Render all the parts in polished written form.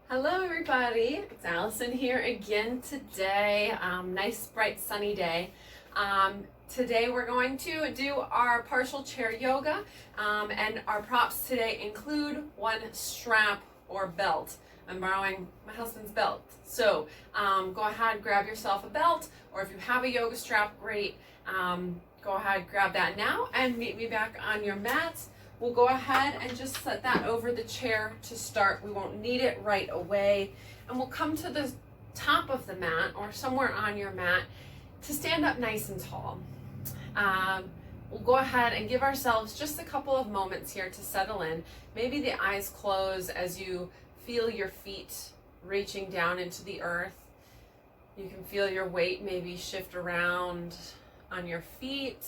Hello everybody, it's Allison here again today. Nice bright sunny day. Today we're going to do our partial chair yoga, and our props today include one strap or belt. I'm borrowing my husband's belt, so go ahead, grab yourself a belt, or if you have a yoga strap, great. Go ahead, grab that now and meet me back on your mats. We'll go ahead and just set that over the chair to start. We won't need it right away. And we'll come to the top of the mat or somewhere on your mat to stand up nice and tall. We'll go ahead and give ourselves just a couple of moments here to settle in. Maybe the eyes close as you feel your feet reaching down into the earth. You can feel your weight maybe shift around on your feet.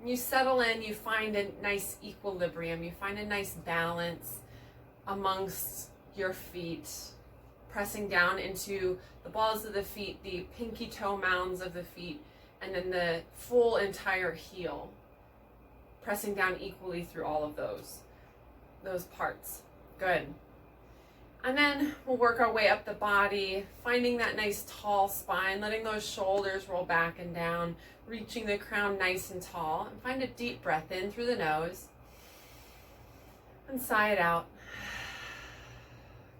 You settle in, you find a nice equilibrium, you find a nice balance amongst your feet, pressing down into the balls of the feet, the pinky toe mounds of the feet, and then the full entire heel, pressing down equally through all of those parts. Good. And then we'll work our way up the body, finding that nice tall spine, letting those shoulders roll back and down, reaching the crown nice and tall. And find a deep breath in through the nose and sigh it out.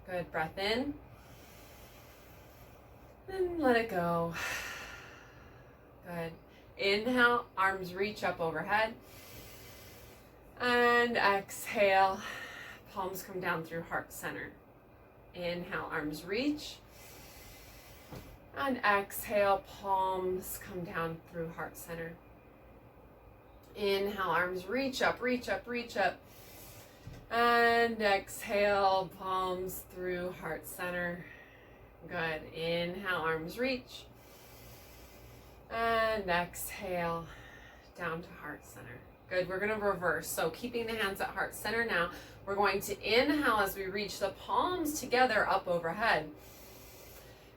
Good. Breath in and let it go. Good. Inhale, arms reach up overhead. And exhale, palms come down through heart center. Inhale, arms reach. And exhale, palms come down through heart center. Inhale, arms reach up, reach up, reach up. And exhale, palms through heart center. Good. Inhale, arms reach. And exhale, down to heart center. Good. We're going to reverse. So keeping the hands at heart center now. We're going to inhale as we reach the palms together up overhead.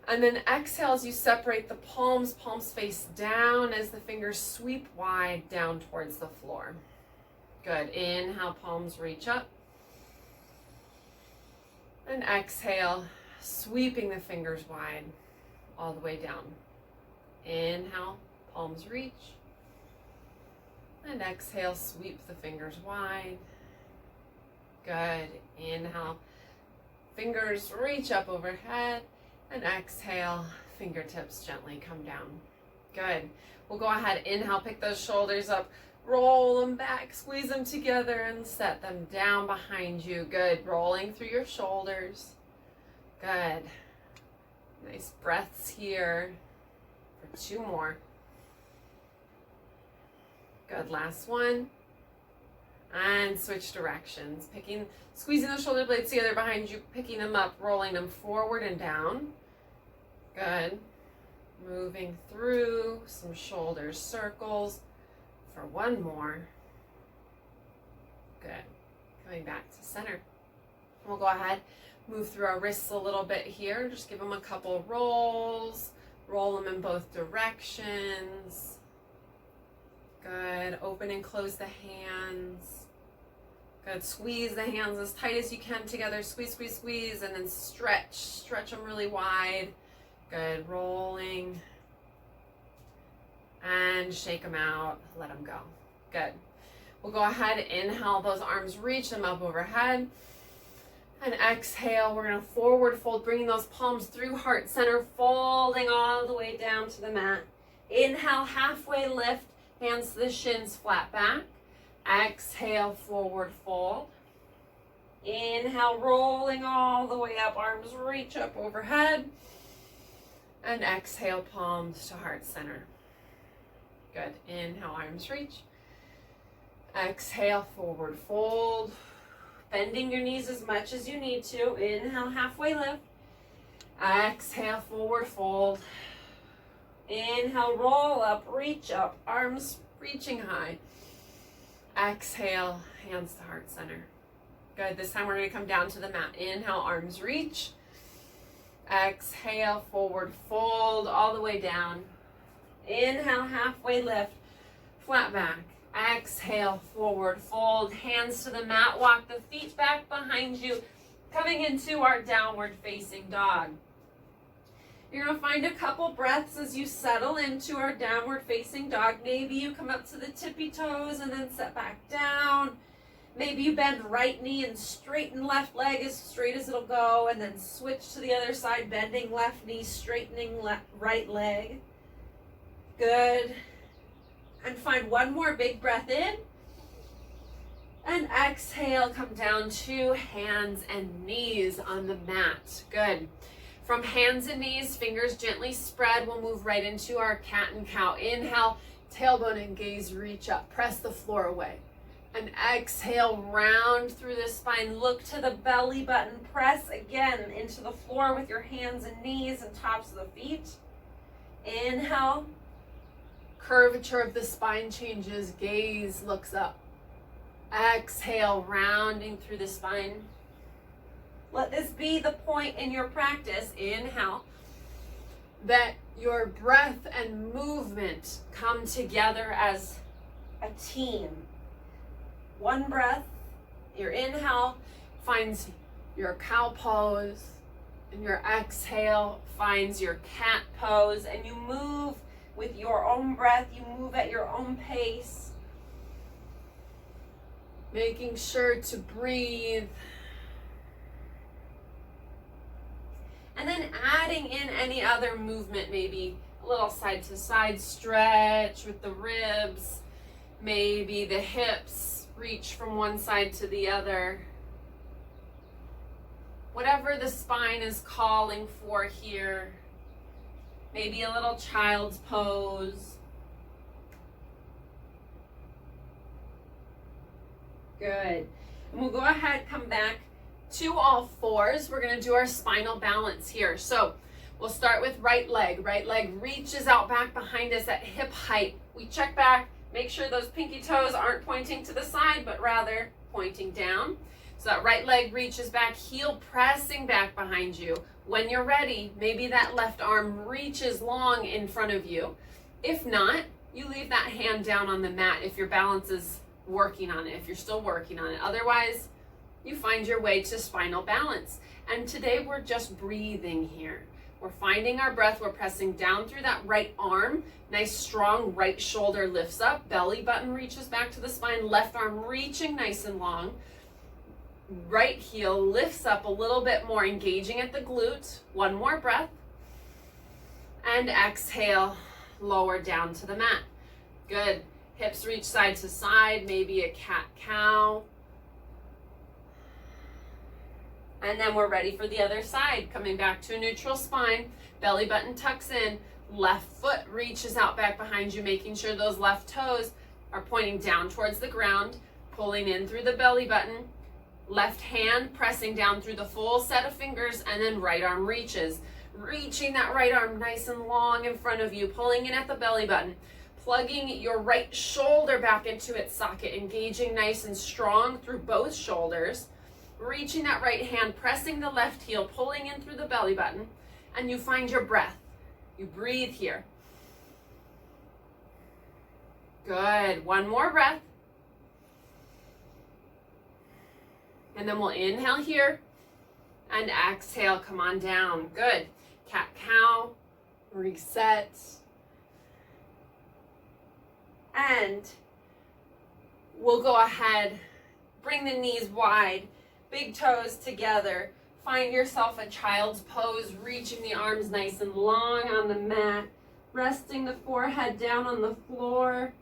And then exhale as you separate the palms face down as the fingers sweep wide down towards the floor. Good. Inhale, palms reach up. And exhale, sweeping the fingers wide all the way down. Inhale, palms reach. And exhale, sweep the fingers wide. Good. Inhale, fingers reach up overhead. And exhale, fingertips gently come down. Good. We'll go ahead, inhale, pick those shoulders up, roll them back, squeeze them together, and set them down behind you. Good. Rolling through your shoulders. Good. Nice breaths here for 2 more. Good. Last one. And switch directions. Squeezing the shoulder blades together behind you, picking them up, rolling them forward and down. Good. Moving through some shoulder circles for 1 more. Good. Coming back to center. We'll go ahead, move through our wrists a little bit here. Just give them a couple rolls. Roll them in both directions. Good. Open and close the hands. Good. Squeeze the hands as tight as you can together. Squeeze, squeeze, squeeze, and then stretch. Stretch them really wide. Good. Rolling. And shake them out. Let them go. Good. We'll go ahead, inhale, those arms reach them up overhead. And exhale, we're going to forward fold, bringing those palms through heart center, folding all the way down to the mat. Inhale, halfway lift, hands to the shins, flat back. Exhale, forward fold. Inhale, rolling all the way up, arms reach up overhead. And exhale, palms to heart center. Good. Inhale, arms reach. Exhale, forward fold. Bending your knees as much as you need to. Inhale, halfway lift. Exhale, forward fold. Inhale, roll up, reach up, arms reaching high. Exhale, hands to heart center. Good. This time we're going to come down to the mat. Inhale, arms reach. Exhale, forward fold all the way down. Inhale, halfway lift, flat back. Exhale, forward fold, hands to the mat, walk the feet back behind you, Coming into our downward facing dog. You're going to find a couple breaths as you settle into our downward facing dog. Maybe you come up to the tippy toes and then set back down. Maybe you bend right knee and straighten left leg as straight as it'll go, and then switch to the other side, bending left knee, straightening right leg. Good. And find one more big breath in. And exhale, come down to hands and knees on the mat. Good. From hands and knees, fingers gently spread. We'll move right into our cat and cow. Inhale, tailbone and gaze, reach up. Press the floor away. And exhale, round through the spine. Look to the belly button. Press again into the floor with your hands and knees and tops of the feet. Inhale. Curvature of the spine changes. Gaze looks up. Exhale, rounding through the spine. Let this be the point in your practice. Inhale. That your breath and movement come together as a team. One breath, your inhale finds your cow pose, and your exhale finds your cat pose, and you move with your own breath, you move at your own pace, making sure to breathe. And then adding in any other movement, maybe a little side to side stretch with the ribs, maybe the hips reach from one side to the other. Whatever the spine is calling for here. Maybe a little child's pose. Good. And we'll go ahead, come back to all fours. We're going to do our spinal balance here. So we'll start with right leg. Right leg reaches out back behind us at hip height. We check back. Make sure those pinky toes aren't pointing to the side, but rather pointing down. So that right leg reaches back, heel pressing back behind you. When you're ready, maybe that left arm reaches long in front of you. If not, you leave that hand down on the mat if your balance is working on it, if you're still working on it. Otherwise, you find your way to spinal balance. And today we're just breathing here. We're finding our breath. We're pressing down through that right arm. Nice strong right shoulder lifts up. Belly button reaches back to the spine. Left arm reaching nice and long. Right heel lifts up a little bit more, engaging at the glute. One more breath. And exhale, lower down to the mat. Good. Hips reach side to side, maybe a cat-cow. And then we're ready for the other side. Coming back to a neutral spine, belly button tucks in, left foot reaches out back behind you, making sure those left toes are pointing down towards the ground, pulling in through the belly button, left hand pressing down through the full set of fingers, and then right arm reaches. Reaching that right arm nice and long in front of you, pulling in at the belly button, plugging your right shoulder back into its socket, engaging nice and strong through both shoulders. Reaching that right hand, pressing the left heel, pulling in through the belly button, and you find your breath. You breathe here. Good. One more breath. And then we'll inhale here and exhale, come on down. Good. Cat-cow, reset. And we'll go ahead, bring the knees wide. Big toes together. Find yourself a child's pose, reaching the arms nice and long on the mat, resting the forehead down on the floor.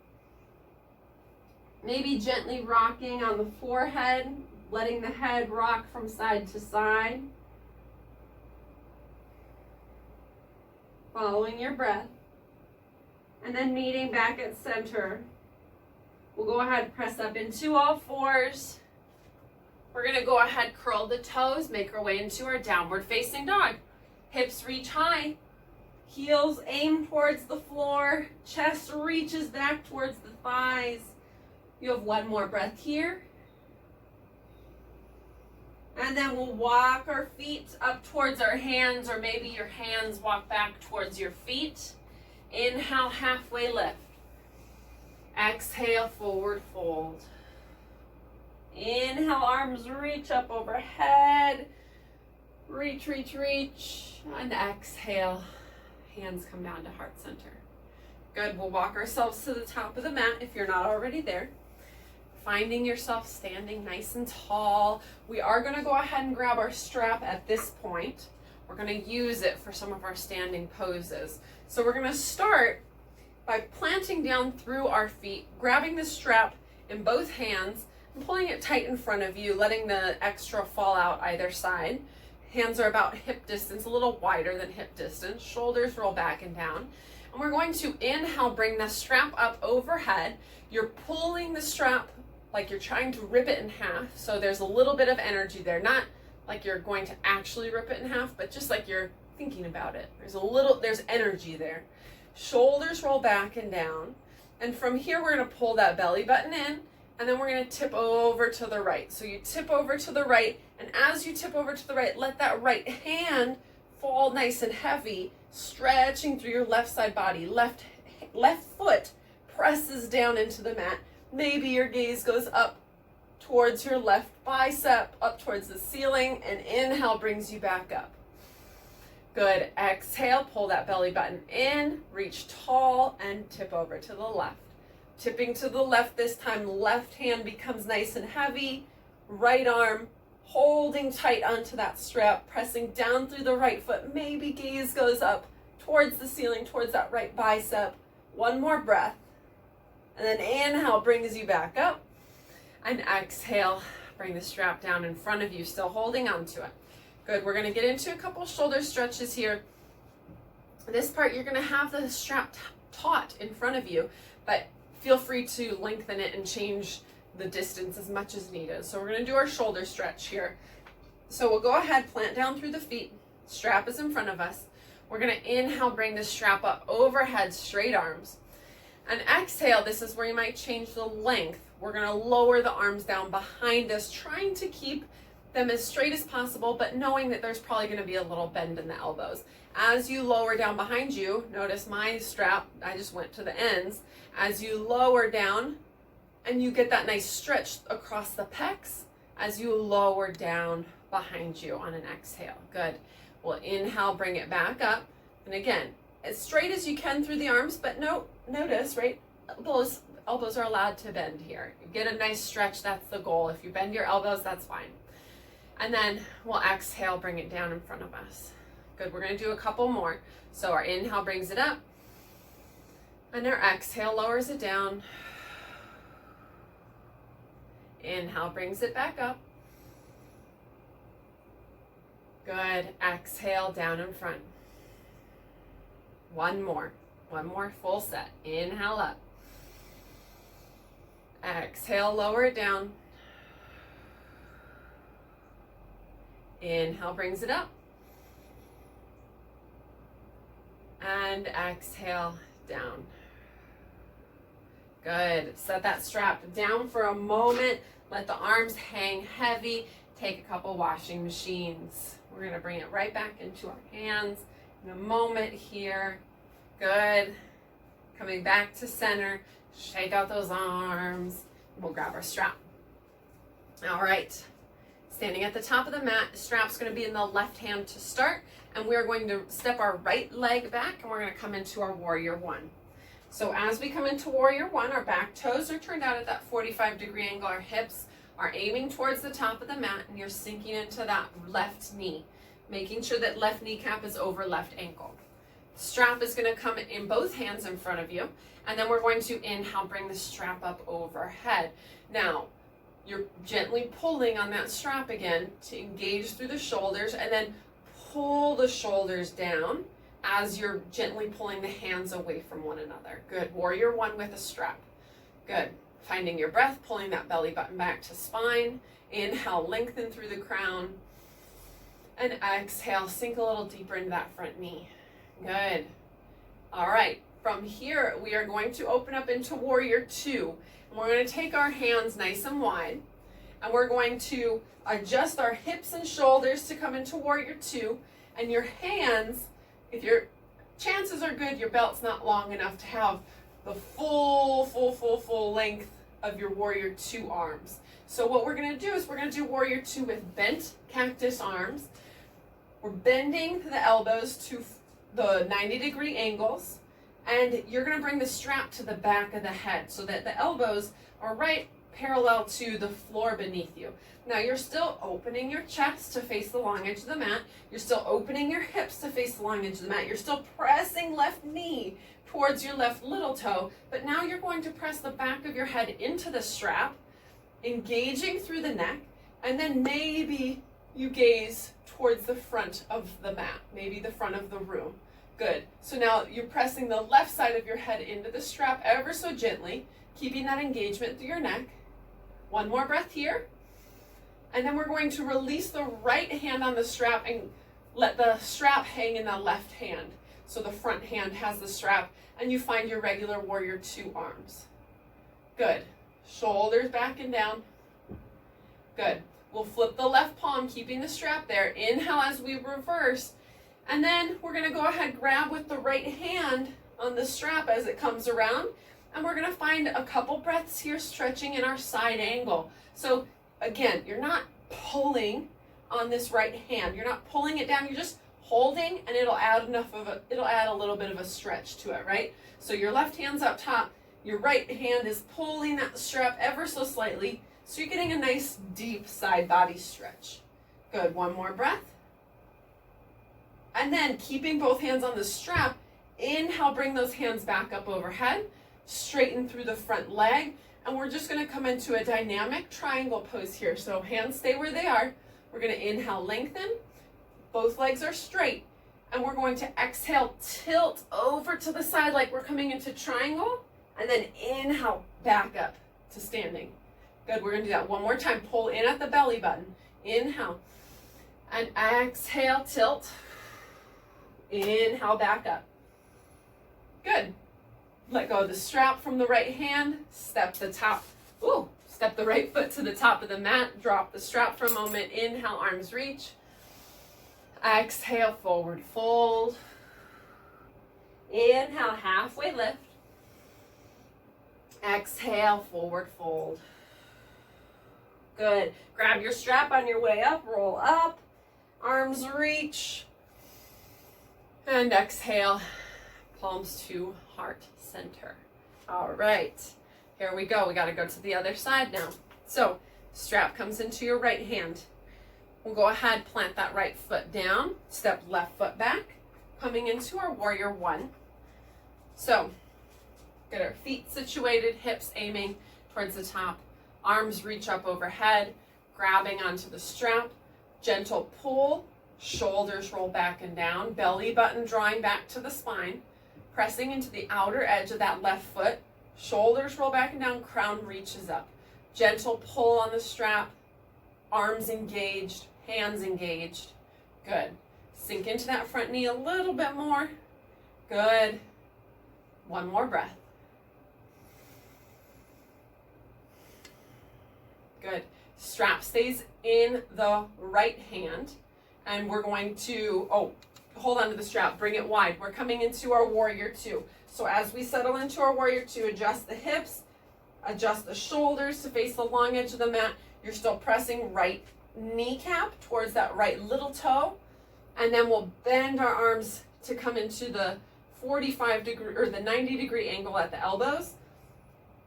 Maybe gently rocking on the forehead, letting the head rock from side to side. Following your breath. And then meeting back at center. We'll go ahead, press up into all fours. We're going to go ahead, curl the toes, make our way into our downward facing dog. Hips reach high, heels aim towards the floor, chest reaches back towards the thighs. You have one more breath here. And then we'll walk our feet up towards our hands, or maybe your hands walk back towards your feet. Inhale, halfway lift. Exhale, forward fold. Inhale, arms reach up overhead. Reach, reach, reach. And exhale. Hands come down to heart center. Good. We'll walk ourselves to the top of the mat if you're not already there. Finding yourself standing nice and tall. We are going to go ahead and grab our strap at this point. We're going to use it for some of our standing poses. So we're going to start by planting down through our feet, grabbing the strap in both hands and pulling it tight in front of you, letting the extra fall out either side. Hands are about hip distance, a little wider than hip distance. Shoulders roll back and down. And we're going to inhale, bring the strap up overhead. You're pulling the strap like you're trying to rip it in half. So there's a little bit of energy there, not like you're going to actually rip it in half, but just like you're thinking about it. There's energy there. Shoulders roll back and down. And from here, we're going to pull that belly button in, and then we're going to tip over to the right. So you tip over to the right, and as you tip over to the right, let that right hand fall nice and heavy, stretching through your left side body. Left foot presses down into the mat. Maybe your gaze goes up towards your left bicep, up towards the ceiling, and inhale brings you back up. Good. Exhale, pull that belly button in, reach tall, and tip over to the left. Tipping to the left this time, left hand becomes nice and heavy, right arm holding tight onto that strap, pressing down through the right foot. Maybe gaze goes up towards the ceiling, towards that right bicep. One more breath. And then inhale brings you back up. And exhale, bring the strap down in front of you, still holding onto it. Good. We're going to get into a couple shoulder stretches here. This part, you're going to have the strap taut in front of you, but feel free to lengthen it and change the distance as much as needed. So we're going to do our shoulder stretch here. So we'll go ahead, plant down through the feet. Strap is in front of us. We're going to inhale, bring the strap up overhead, straight arms. And exhale, this is where you might change the length. We're going to lower the arms down behind us, trying to keep them as straight as possible, but knowing that there's probably going to be a little bend in the elbows. As you lower down behind you, notice my strap, I just went to the ends. As you lower down and you get that nice stretch across the pecs, as you lower down behind you on an exhale. Good. We'll inhale, bring it back up. And again, as straight as you can through the arms, but notice, right? Elbows are allowed to bend here. You get a nice stretch, that's the goal. If you bend your elbows, that's fine. And then we'll exhale, bring it down in front of us. Good, we're gonna do a couple more. So our inhale brings it up, and our exhale lowers it down. Inhale brings it back up. Good, exhale down in front. One more full set. Inhale up. Exhale, lower it down. Inhale brings it up. And exhale down. Good. Set that strap down for a moment. Let the arms hang heavy. Take a couple washing machines. We're going to bring it right back into our hands in a moment here. Good. Coming back to center. Shake out those arms. We'll grab our strap. All right. Standing at the top of the mat, the strap's going to be in the left hand to start, and we're going to step our right leg back, and we're going to come into our warrior one. So as we come into warrior one, our back toes are turned out at that 45-degree angle. Our hips are aiming towards the top of the mat, and you're sinking into that left knee, making sure that left kneecap is over left ankle. Strap is going to come in both hands in front of you, and then we're going to inhale, bring the strap up overhead. Now, you're gently pulling on that strap again to engage through the shoulders, and then pull the shoulders down as you're gently pulling the hands away from one another. Good. Warrior one with a strap. Good. Finding your breath, pulling that belly button back to spine. Inhale, lengthen through the crown. And exhale, sink a little deeper into that front knee. Good. All right. From here, we are going to open up into warrior two. And we're going to take our hands nice and wide, and we're going to adjust our hips and shoulders to come into warrior two. And your hands, if your chances are good, your belt's not long enough to have the full length of your warrior two arms. So what we're going to do is we're going to do warrior two with bent cactus arms. We're bending the elbows to the 90-degree angles, and you're going to bring the strap to the back of the head so that the elbows are right parallel to the floor beneath you. Now you're still opening your chest to face the long edge of the mat. You're still opening your hips to face the long edge of the mat. You're still pressing left knee towards your left little toe, but now you're going to press the back of your head into the strap, engaging through the neck, and then maybe you gaze towards the front of the mat, maybe the front of the room. Good. So now you're pressing the left side of your head into the strap ever so gently, keeping that engagement through your neck. One more breath here. And then we're going to release the right hand on the strap and let the strap hang in the left hand. So the front hand has the strap, and you find your regular warrior two arms. Good. Shoulders back and down. Good. We'll flip the left palm, keeping the strap there. Inhale as we reverse. And then we're going to go ahead, grab with the right hand on the strap as it comes around. And we're going to find a couple breaths here, stretching in our side angle. So again, you're not pulling on this right hand. You're not pulling it down. You're just holding, and it'll add a little bit of a stretch to it, right? So your left hand's up top. Your right hand is pulling that strap ever so slightly. So you're getting a nice deep side body stretch. Good. One more breath. And then keeping both hands on the strap, inhale, bring those hands back up overhead, straighten through the front leg, and we're just going to come into a dynamic triangle pose here. So hands stay where they are. We're going to inhale, lengthen. Both legs are straight. And we're going to exhale, tilt over to the side like we're coming into triangle. And then inhale, back up to standing. Good, we're going to do that one more time. Pull in at the belly button. Inhale. And exhale, tilt. Inhale, back up. Good. Let go of the strap from the right hand. Step the right foot to the top of the mat. Drop the strap for a moment. Inhale, arms reach. Exhale, forward fold. Inhale, halfway lift. Exhale, forward fold. Good. Grab your strap on your way up. Roll up. Arms reach. And exhale, palms to heart center. All right. Here we go. We got to go to the other side now. So strap comes into your right hand. We'll go ahead, plant that right foot down, step left foot back, coming into our warrior one. So get our feet situated, hips aiming towards the top, arms reach up overhead, grabbing onto the strap, gentle pull, shoulders roll back and down, belly button drawing back to the spine, pressing into the outer edge of that left foot, shoulders roll back and down, crown reaches up. Gentle pull on the strap, arms engaged, hands engaged. Good. Sink into that front knee a little bit more. Good. One more breath. Good. Strap stays in the right hand, and we're going to, hold on to the strap, bring it wide. We're coming into our warrior two. So as we settle into our warrior two, adjust the hips, adjust the shoulders to face the long edge of the mat. You're still pressing right kneecap towards that right little toe. And then we'll bend our arms to come into the 45-degree or the 90-degree angle at the elbows.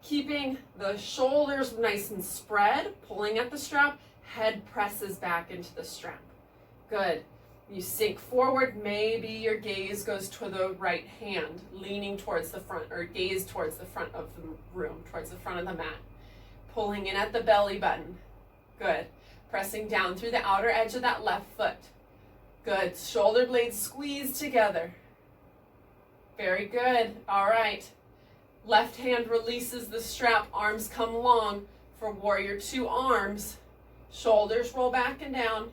Keeping the shoulders nice and spread, pulling at the strap, head presses back into the strap. Good. You sink forward, maybe your gaze goes to the right hand, leaning towards the front, or gaze towards the front of the room, towards the front of the mat. Pulling in at the belly button. Good. Pressing down through the outer edge of that left foot. Good. Shoulder blades squeeze together. Very good. All right. Left hand releases the strap, arms come long for warrior two arms. Shoulders roll back and down.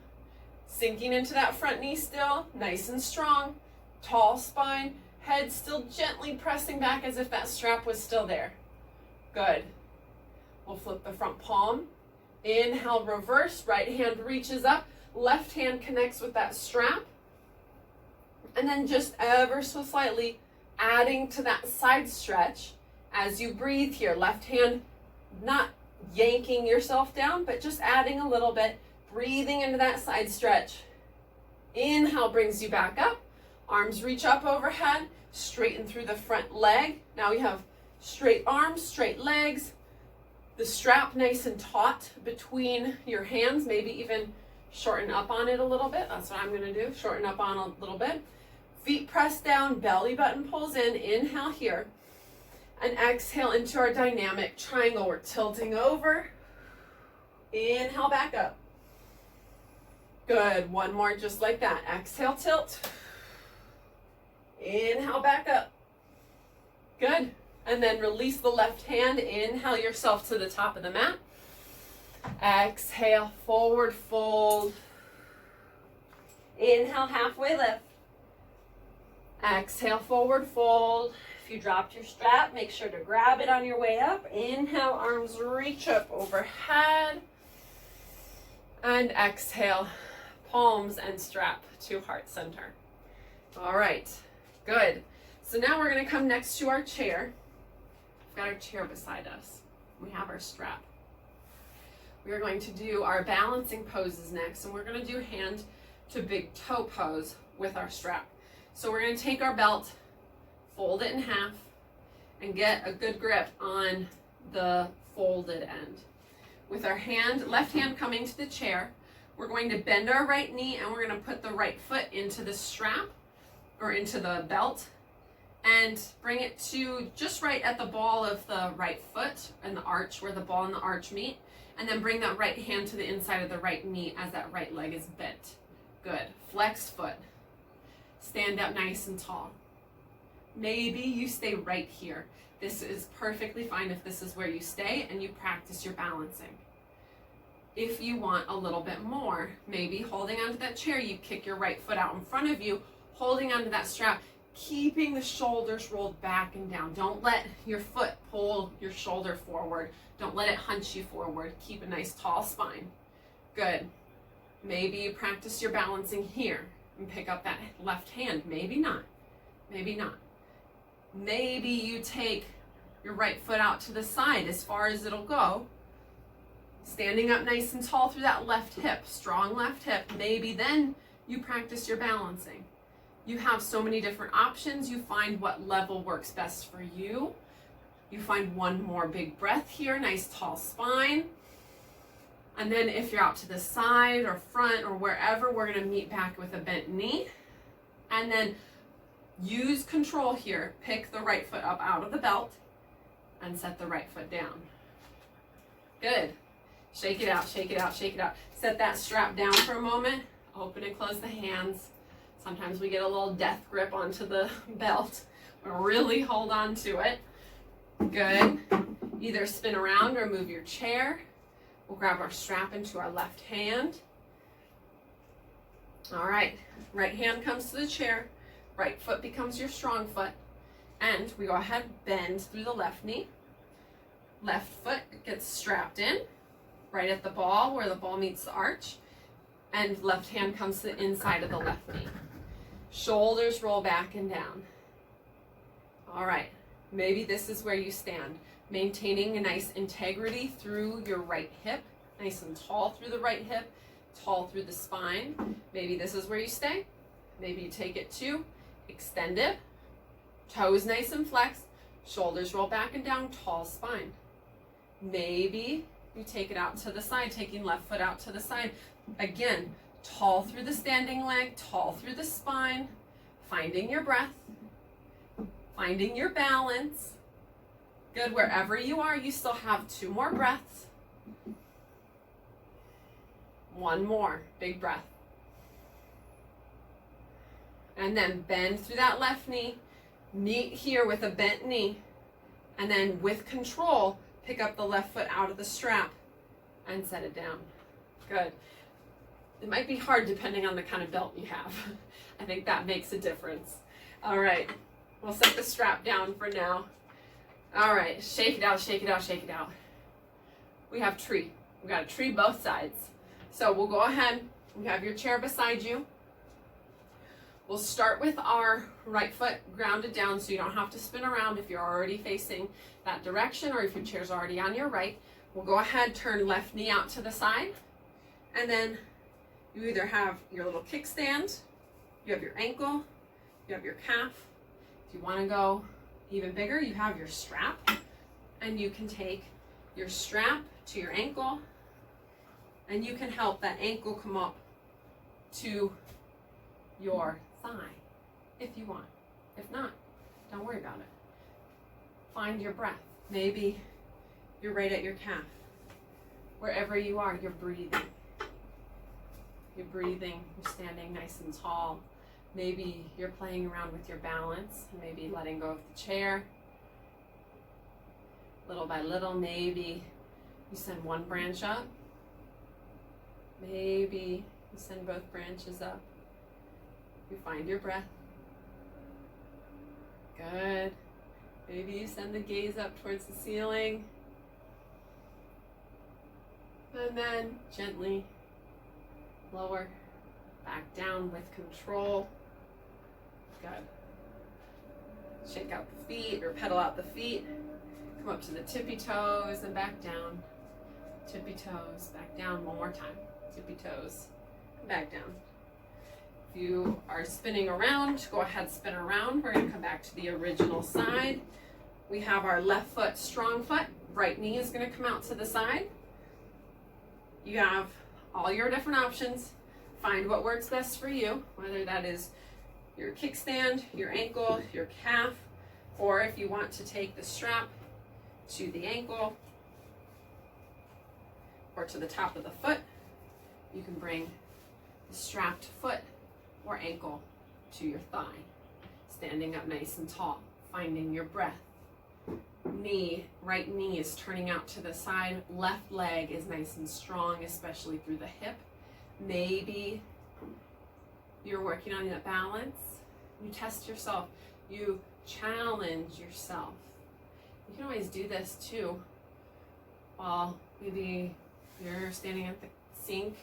Sinking into that front knee still, nice and strong. Tall spine, head still gently pressing back as if that strap was still there. Good. We'll flip the front palm. Inhale, reverse, right hand reaches up, left hand connects with that strap. And then just ever so slightly adding to that side stretch as you breathe here. Left hand not yanking yourself down, but just adding a little bit, breathing into that side stretch. Inhale brings you back up. Arms reach up overhead, straighten through the front leg. Now we have straight arms, straight legs. The strap nice and taut between your hands, maybe even shorten up on it a little bit. That's what I'm gonna do, shorten up on a little bit. Feet press down, belly button pulls in, inhale here. And exhale into our dynamic triangle. We're tilting over. Inhale back up. Good, one more just like that. Exhale, tilt. Inhale back up. Good, and then release the left hand. Inhale yourself to the top of the mat. Exhale, forward fold. Inhale, halfway lift. Exhale, forward fold. If you dropped your strap, make sure to grab it on your way up. Inhale, arms reach up overhead. And exhale, palms and strap to heart center. All right, good. So now we're gonna come next to our chair. We've got our chair beside us. We have our strap. We are going to do our balancing poses next, and we're gonna do hand to big toe pose with our strap. So we're gonna take our belt, fold it in half, and get a good grip on the folded end. With our left hand coming to the chair, we're going to bend our right knee and we're gonna put the right foot into the strap or into the belt and bring it to just right at the ball of the right foot and the arch, where the ball and the arch meet, and then bring that right hand to the inside of the right knee as that right leg is bent. Good, flexed foot. Stand up nice and tall. Maybe you stay right here. This is perfectly fine if this is where you stay and you practice your balancing. If you want a little bit more, maybe holding onto that chair, you kick your right foot out in front of you, holding onto that strap, keeping the shoulders rolled back and down. Don't let your foot pull your shoulder forward. Don't let it hunch you forward. Keep a nice tall spine. Good. Maybe you practice your balancing here and pick up that left hand. Maybe not. Maybe not. Maybe you take your right foot out to the side as far as it'll go, standing up nice and tall through that left hip, strong left hip. Maybe then you practice your balancing. You have so many different options. You find what level works best for you. You find one more big breath here, nice tall spine. And then if you're out to the side or front or wherever, we're gonna meet back with a bent knee. And then use control here. Pick the right foot up out of the belt and set the right foot down. Good. Shake it out, shake it out, shake it out. Set that strap down for a moment. Open and close the hands. Sometimes we get a little death grip onto the belt. Really hold on to it. Good. Either spin around or move your chair. We'll grab our strap into our left hand. All right. Right hand comes to the chair. Right foot becomes your strong foot. And we go ahead, bend through the left knee. Left foot gets strapped in, right at the ball where the ball meets the arch. And left hand comes to the inside of the left knee. Shoulders roll back and down. All right, maybe this is where you stand. Maintaining a nice integrity through your right hip, nice and tall through the right hip, tall through the spine. Maybe this is where you stay. Maybe you take it to extended, toes nice and flexed, shoulders roll back and down, tall spine. Maybe you take it out to the side, taking left foot out to the side. Again, tall through the standing leg, tall through the spine, finding your breath, finding your balance. Good, wherever you are, you still have 2 more breaths. 1 more, big breath. And then bend through that left knee, meet here with a bent knee, and then with control, pick up the left foot out of the strap and set it down. Good. It might be hard depending on the kind of belt you have. I think that makes a difference. All right, we'll set the strap down for now. All right, shake it out, shake it out, shake it out. We have tree. We got a tree both sides. So we'll go ahead, we have your chair beside you. We'll start with our right foot grounded down so you don't have to spin around if you're already facing that direction or if your chair's already on your right. We'll go ahead, turn left knee out to the side, and then You either have your little kickstand, you have your ankle, you have your calf. If you want to go even bigger, you have your strap, and you can take your strap to your ankle, and you can help that ankle come up to your thigh if you want. If not, don't worry about it. Find your breath. Maybe you're right at your calf. Wherever you are, you're breathing. You're breathing, you're standing nice and tall. Maybe you're playing around with your balance, maybe letting go of the chair. Little by little, maybe you send one branch up. Maybe you send both branches up. You find your breath. Good. Maybe you send the gaze up towards the ceiling. And then gently lower, back down with control. Good. Shake out the feet or pedal out the feet. Come up to the tippy toes and back down. Tippy toes, back down. One more time. Tippy toes, back down. If you are spinning around, go ahead, spin around. We're gonna come back to the original side. We have our left foot, strong foot. Right knee is gonna come out to the side. You have all your different options. Find what works best for you, whether that is your kickstand, your ankle, your calf, or if you want to take the strap to the ankle or to the top of the foot, you can bring the strapped foot or ankle to your thigh. Standing up nice and tall, finding your breath. Right knee is turning out to the side. Left leg is nice and strong, especially through the hip. Maybe you're working on that balance. You test yourself. You challenge yourself. You can always do this too while maybe you're standing at the sink,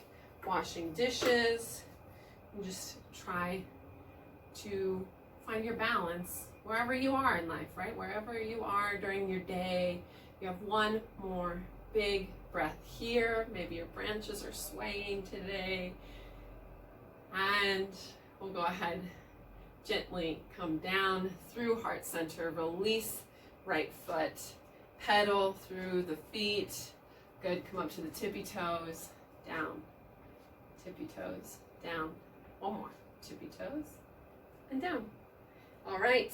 washing dishes. And just try to find your balance wherever you are in life, right? Wherever you are during your day, you have one more big breath here. Maybe your branches are swaying today. And we'll go ahead, gently come down through heart center, release right foot, pedal through the feet. Good, come up to the tippy toes, down, tippy toes, down. One more, tippy toes, and down. All right,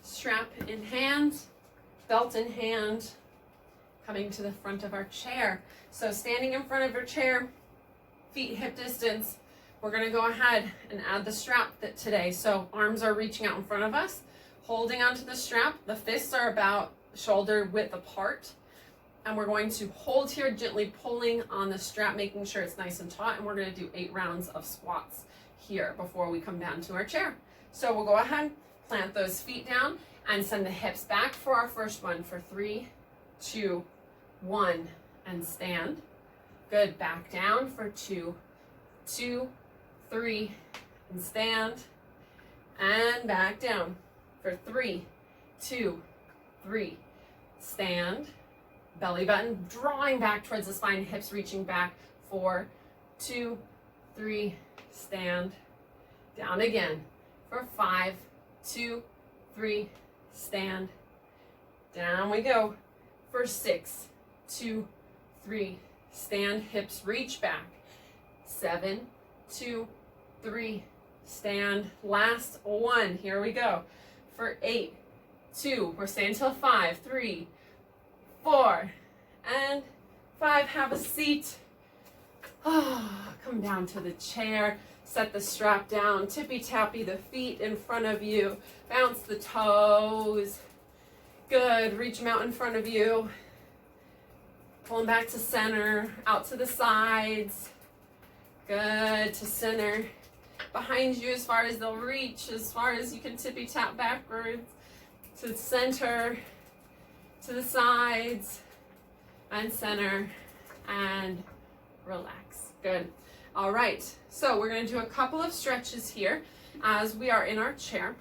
strap in hand, belt in hand, coming to the front of our chair. So standing in front of your chair, feet hip distance, we're gonna go ahead and add the strap today. So arms are reaching out in front of us, holding onto the strap. The fists are about shoulder width apart. And we're going to hold here, gently pulling on the strap, making sure it's nice and taut. And we're gonna do 8 rounds of squats here before we come down to our chair. So we'll go ahead, plant those feet down and send the hips back for our first one for 3, 2, 1, and stand. Good, back down for 2, 2, 3, and stand. And back down for 3, 2, 3, stand. Belly button drawing back towards the spine, hips reaching back. 4, 2, 3, stand. Down again for 5, 2, 3, stand. Down we go for 6, 2, 3, stand. Hips reach back. 7, 2, 3, stand. Last one, here we go. For 8, 2, we're staying till 5, 3, 4, and 5. Have a seat. Come down to the chair. Set the strap down. Tippy tappy the feet in front of you. Bounce the toes. Good. Reach them out in front of you. Pull them back to center. Out to the sides. Good. To center. Behind you as far as they'll reach. As far as you can tippy tap backwards. To the center. To the sides and center and relax. Good. All right, so we're going to do a couple of stretches here as we are in our chair.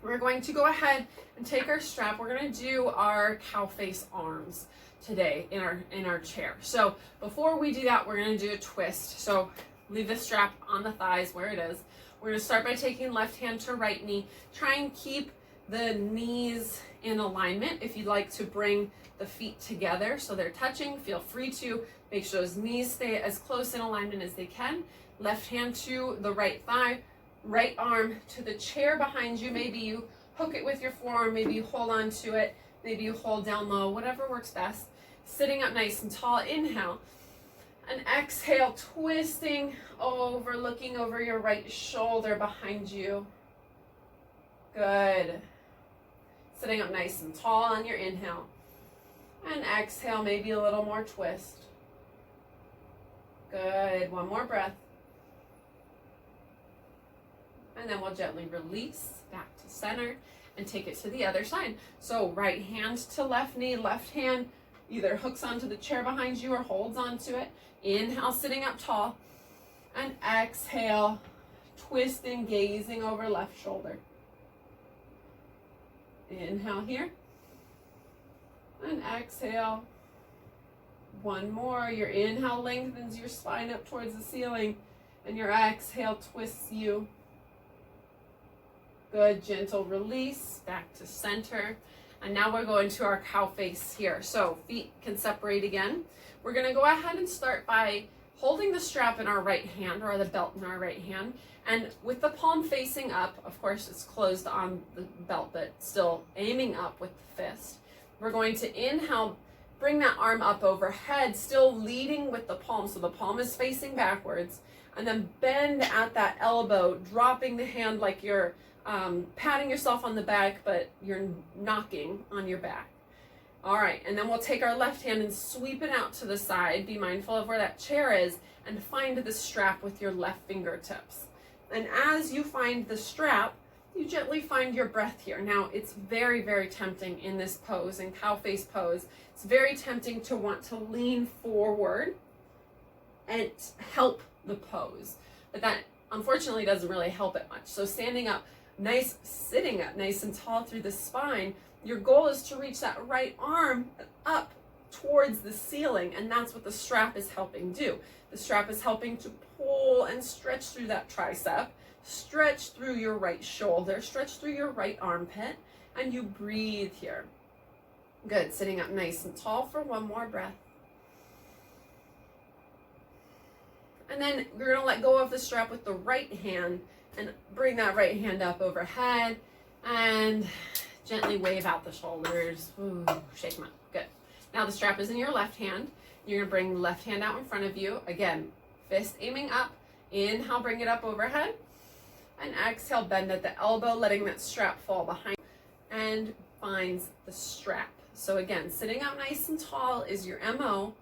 We're going to go ahead and take our strap. We're going to do our cow face arms today in our chair. So before we do that, we're going to do a twist. So leave the strap on the thighs where it is. We're going to start by taking left hand to right knee. Try and keep the knees in alignment. If you'd like to bring the feet together so they're touching, feel free to. Make sure those knees stay as close in alignment as they can. Left hand to the right thigh, right arm to the chair behind you. Maybe you hook it with your forearm, maybe you hold on to it, maybe you hold down low, whatever works best. Sitting up nice and tall, inhale. And exhale, twisting over, looking over your right shoulder behind you. Good. Sitting up nice and tall on your inhale. And exhale, maybe a little more twist. Good. One more breath. And then we'll gently release back to center and take it to the other side. So right hand to left knee, left hand either hooks onto the chair behind you or holds onto it. Inhale, sitting up tall. And exhale, twisting, gazing over left shoulder. Inhale here. And exhale. One more. Your inhale lengthens your spine up towards the ceiling. And your exhale twists you. Good, gentle release, back to center. And now we're going to our cow face here. So feet can separate again. We're gonna go ahead and start by holding the strap in our right hand or the belt in our right hand. And with the palm facing up, of course it's closed on the belt, but still aiming up with the fist. We're going to inhale, bring that arm up overhead, still leading with the palm. So the palm is facing backwards. And then bend at that elbow, dropping the hand like you're patting yourself on the back, but you're knocking on your back. All right, and then we'll take our left hand and sweep it out to the side. Be mindful of where that chair is and find the strap with your left fingertips. And as you find the strap, you gently find your breath here. Now, it's very, very tempting in this pose, in cow face pose. It's very tempting to want to lean forward and help the pose, but that unfortunately doesn't really help it much. So standing up, nice, sitting up nice and tall through the spine, your goal is to reach that right arm up towards the ceiling, and that's what the strap is helping do. The strap is helping to pull and stretch through that tricep, stretch through your right shoulder, stretch through your right armpit, and you breathe here. Good, sitting up nice and tall for one more breath. And then we're gonna let go of the strap with the right hand and bring that right hand up overhead and gently wave out the shoulders. Ooh, shake them up. Good. Now the strap is in your left hand. You're gonna bring the left hand out in front of you. Again, fist aiming up. Inhale, bring it up overhead. And exhale, bend at the elbow, letting that strap fall behind and finds the strap. So again, sitting up nice and tall is your MO.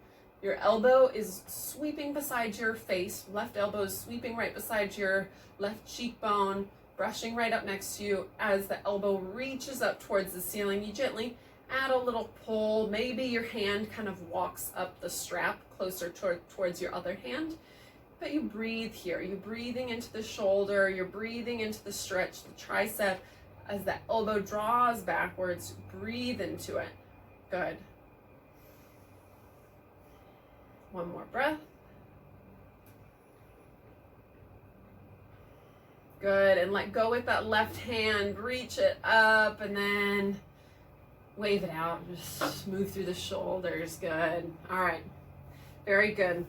Your elbow is sweeping beside your face. Left elbow is sweeping right beside your left cheekbone, brushing right up next to you. As the elbow reaches up towards the ceiling, you gently add a little pull. Maybe your hand kind of walks up the strap closer towards your other hand. But you breathe here. You're breathing into the shoulder. You're breathing into the stretch, the tricep. As the elbow draws backwards, breathe into it. Good. One more breath. Good, and let go with that left hand, reach it up and then wave it out. Just move through the shoulders, good. All right, very good.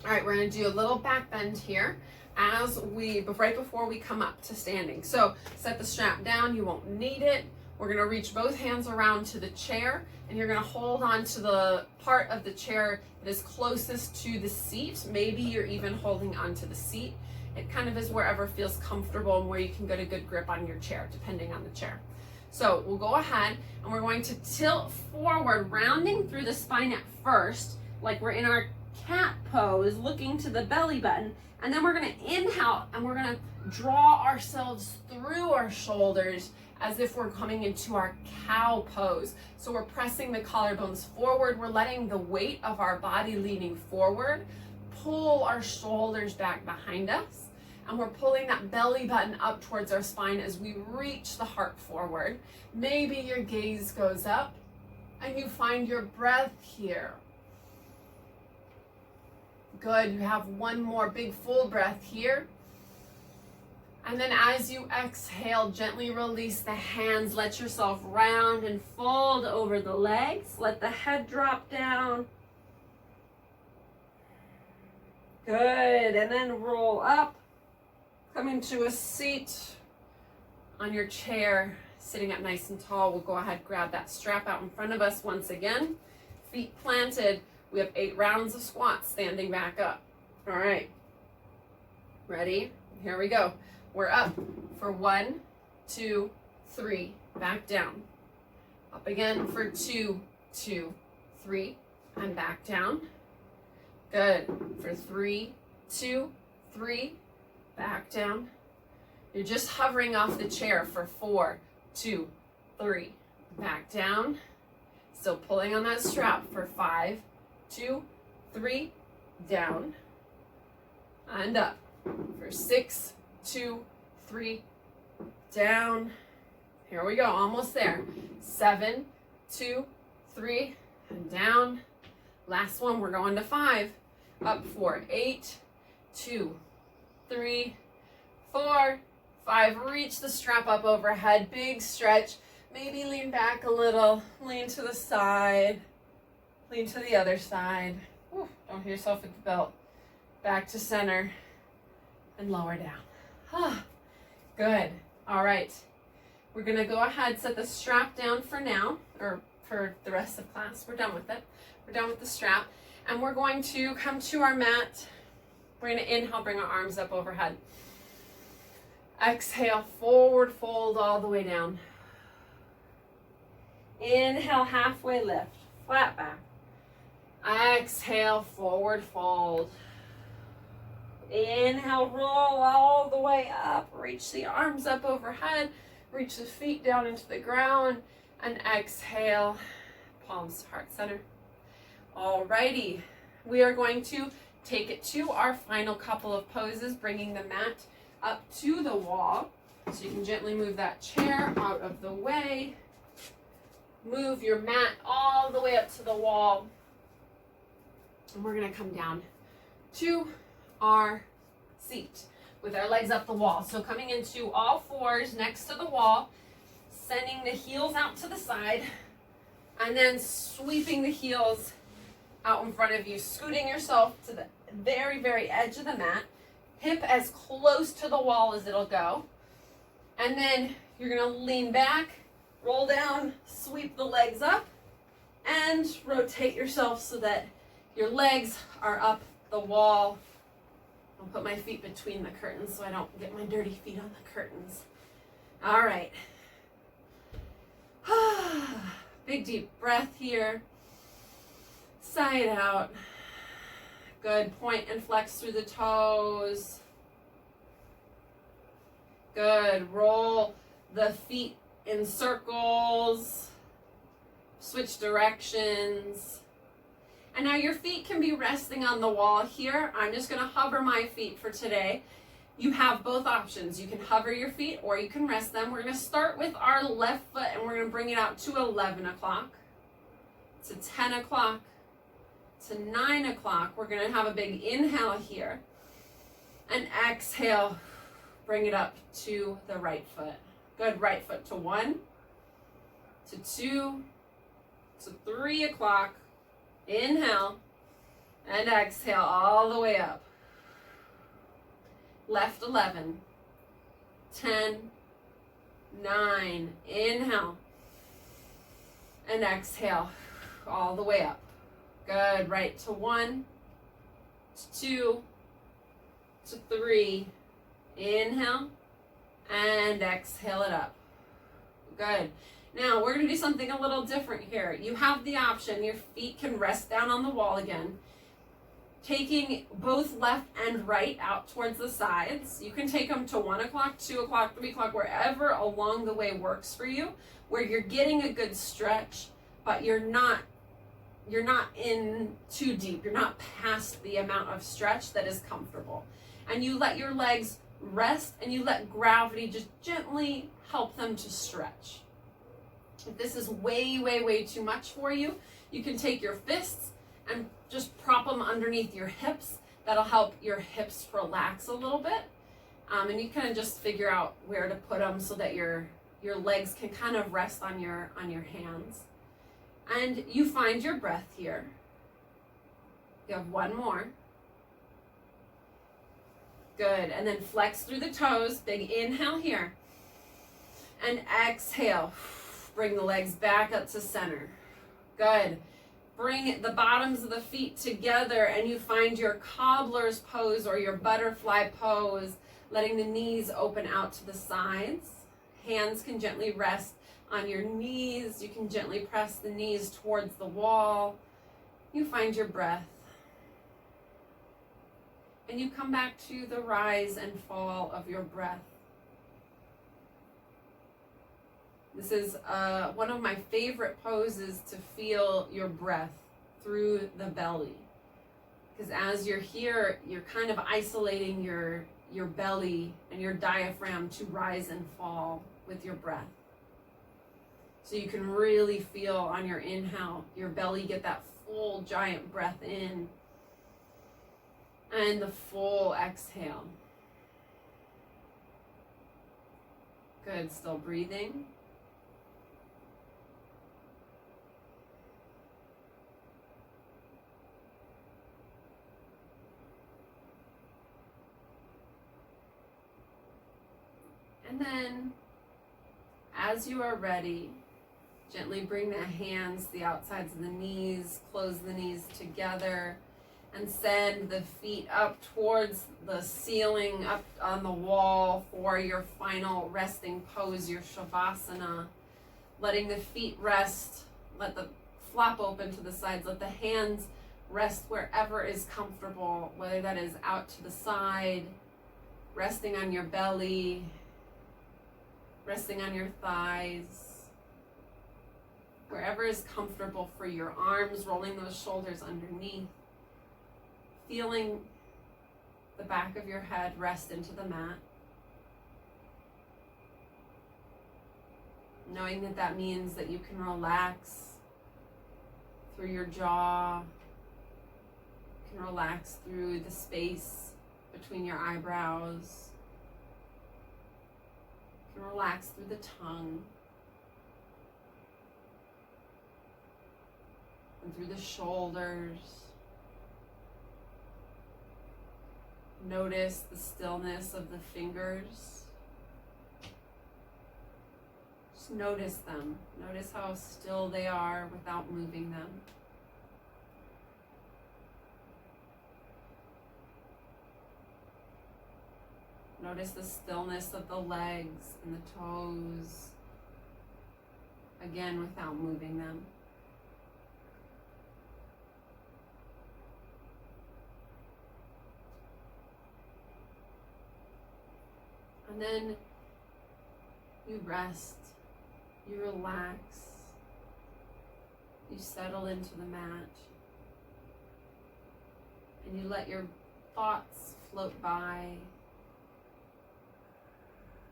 All right, we're gonna do a little back bend here right before we come up to standing. So set the strap down, you won't need it. We're gonna reach both hands around to the chair and you're gonna hold on to the part of the chair that is closest to the seat. Maybe you're even holding onto the seat. It kind of is wherever feels comfortable and where you can get a good grip on your chair, depending on the chair. So we'll go ahead and we're going to tilt forward, rounding through the spine at first, like we're in our cat pose, looking to the belly button. And then we're gonna inhale and we're gonna draw ourselves through our shoulders as if we're coming into our cow pose. So we're pressing the collarbones forward. We're letting the weight of our body leaning forward pull our shoulders back behind us. And we're pulling that belly button up towards our spine as we reach the heart forward. Maybe your gaze goes up and you find your breath here. Good, you have one more big full breath here. And then as you exhale, gently release the hands. Let yourself round and fold over the legs. Let the head drop down. Good, and then roll up. Come into a seat on your chair, sitting up nice and tall. We'll go ahead, grab that strap out in front of us once again. Feet planted. We have 8 rounds of squats, standing back up. All right, ready? Here we go. We're up for 1, 2, 3, back down. Up again for 2, 2, 3, and back down. Good, for 3, 2, 3, back down. You're just hovering off the chair for 4, 2, 3, back down. Still pulling on that strap for 5, 2, 3, down, and up for 6, 2, 3, down. Here we go, almost there. 7, 2, 3, and down. Last one, we're going to 5. Up for 8, 2, 3, 4, 5. Reach the strap up overhead. Big stretch. Maybe lean back a little. Lean to the side. Lean to the other side. Whew, don't hit yourself with the belt. Back to center. And lower down. Good. All right. We're going to go ahead, set the strap down for now, or for the rest of class. We're done with it. We're done with the strap. And we're going to come to our mat. We're going to inhale, bring our arms up overhead. Exhale, forward fold all the way down. Inhale, halfway lift, flat back. Exhale, forward fold. Inhale, roll all the way up. Reach the arms up overhead. Reach the feet down into the ground. And exhale, palms to heart center. Alrighty, we are going to take it to our final couple of poses, bringing the mat up to the wall. So you can gently move that chair out of the way. Move your mat all the way up to the wall. And we're going to come down to our seat with our legs up the wall. So coming into all fours next to the wall, sending the heels out to the side, and then sweeping the heels out in front of you, scooting yourself to the very, very edge of the mat, hip as close to the wall as it'll go. And then you're going to lean back, roll down, sweep the legs up, and rotate yourself so that your legs are up the wall. I'll put my feet between the curtains so I don't get my dirty feet on the curtains. All right. Big deep breath here. Side out. Good. Point and flex through the toes. Good. Roll the feet in circles. Switch directions. And now your feet can be resting on the wall here. I'm just going to hover my feet for today. You have both options. You can hover your feet or you can rest them. We're going to start with our left foot and we're going to bring it out to 11 o'clock, to 10 o'clock, to 9 o'clock. We're going to have a big inhale here and exhale. Bring it up to the right foot. Good. Right foot to 1, to 2, to 3 o'clock. Inhale and exhale all the way up. Left 11, 10, 9. Inhale and exhale all the way up. Good. Right to 1, to 2, to 3. Inhale and exhale it up. Good. Now we're going to do something a little different here. You have the option, your feet can rest down on the wall again. Taking both left and right out towards the sides. You can take them to 1 o'clock, 2 o'clock, 3 o'clock, wherever along the way works for you, where you're getting a good stretch, but you're not in too deep. You're not past the amount of stretch that is comfortable. And you let your legs rest and you let gravity just gently help them to stretch. If this is way, way, way too much for you, you can take your fists and just prop them underneath your hips. That'll help your hips relax a little bit. And you kind of just figure out where to put them so that your legs can kind of rest on your hands. And you find your breath here. You have one more. Good. And then flex through the toes. Big inhale here. And exhale. Bring the legs back up to center. Good. Bring the bottoms of the feet together and you find your cobbler's pose or your butterfly pose, letting the knees open out to the sides. Hands can gently rest on your knees. You can gently press the knees towards the wall. You find your breath. And you come back to the rise and fall of your breath. This is one of my favorite poses to feel your breath through the belly. Because as you're here, you're kind of isolating your belly and your diaphragm to rise and fall with your breath. So you can really feel on your inhale, your belly get that full giant breath in. And the full exhale. Good, still breathing. And then, as you are ready, gently bring the hands to the outsides of the knees, close the knees together, and send the feet up towards the ceiling, up on the wall for your final resting pose, your Shavasana. Letting the feet rest, let the flop open to the sides, let the hands rest wherever is comfortable, whether that is out to the side, resting on your belly, resting on your thighs, wherever is comfortable for your arms, rolling those shoulders underneath, feeling the back of your head rest into the mat. Knowing that that means that you can relax through your jaw, you can relax through the space between your eyebrows, you can relax through the tongue, and through the shoulders. Notice the stillness of the fingers. Just notice them. Notice how still they are without moving them. Notice the stillness of the legs and the toes. Again, without moving them. And then you rest, you relax, you settle into the mat, and you let your thoughts float by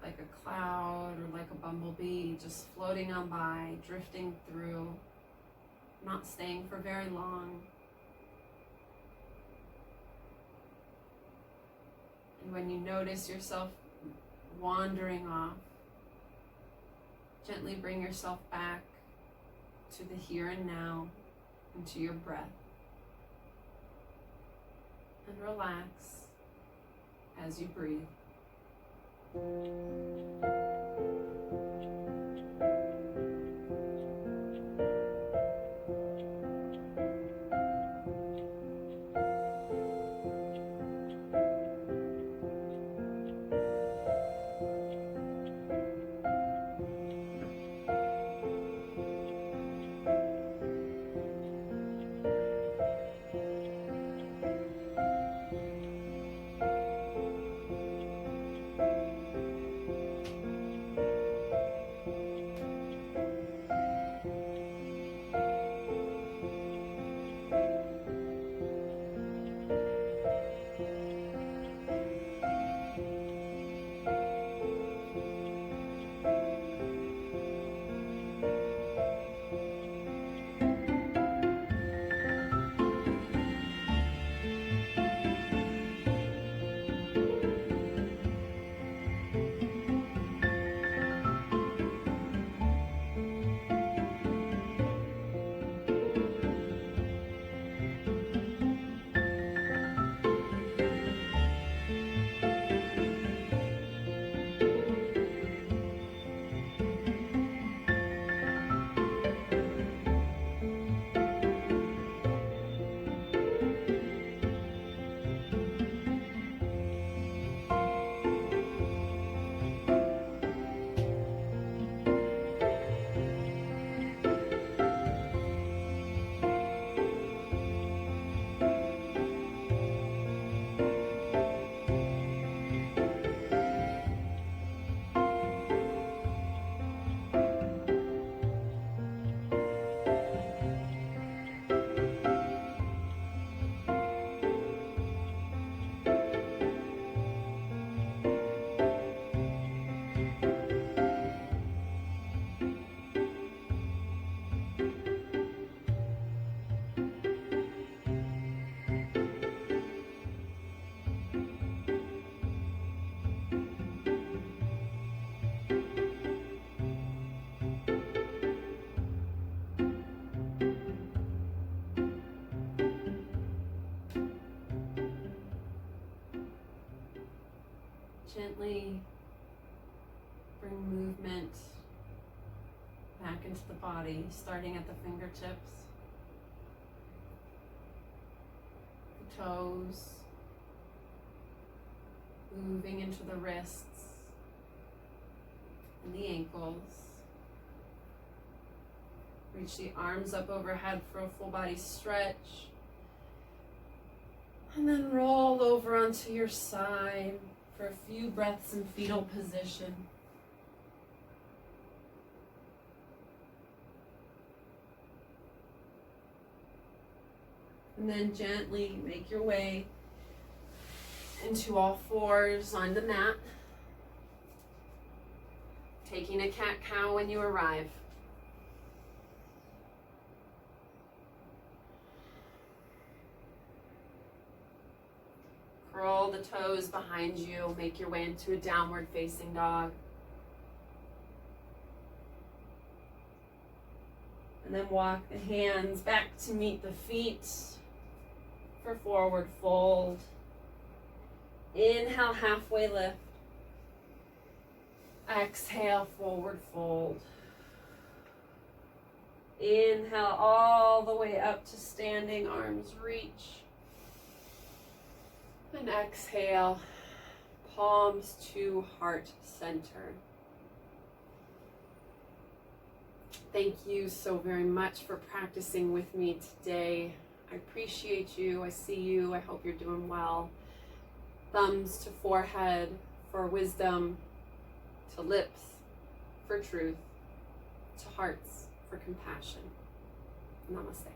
like a cloud or like a bumblebee, just floating on by, drifting through, not staying for very long. And when you notice yourself wandering off, gently bring yourself back to the here and now and to your breath. And relax as you breathe. Gently bring movement back into the body, starting at the fingertips, the toes, moving into the wrists and the ankles. Reach the arms up overhead for a full body stretch. And then roll over onto your side for a few breaths in fetal position. And then gently make your way into all fours on the mat, taking a cat-cow when you arrive. Curl the toes behind you, make your way into a downward facing dog. And then walk the hands back to meet the feet for forward fold. Inhale, halfway lift. Exhale, forward fold. Inhale all the way up to standing, arms reach. And exhale, palms to heart center. Thank you so very much for practicing with me today. I appreciate you. I see you. I hope you're doing well. Thumbs to forehead for wisdom, to lips for truth, to hearts for compassion. Namaste.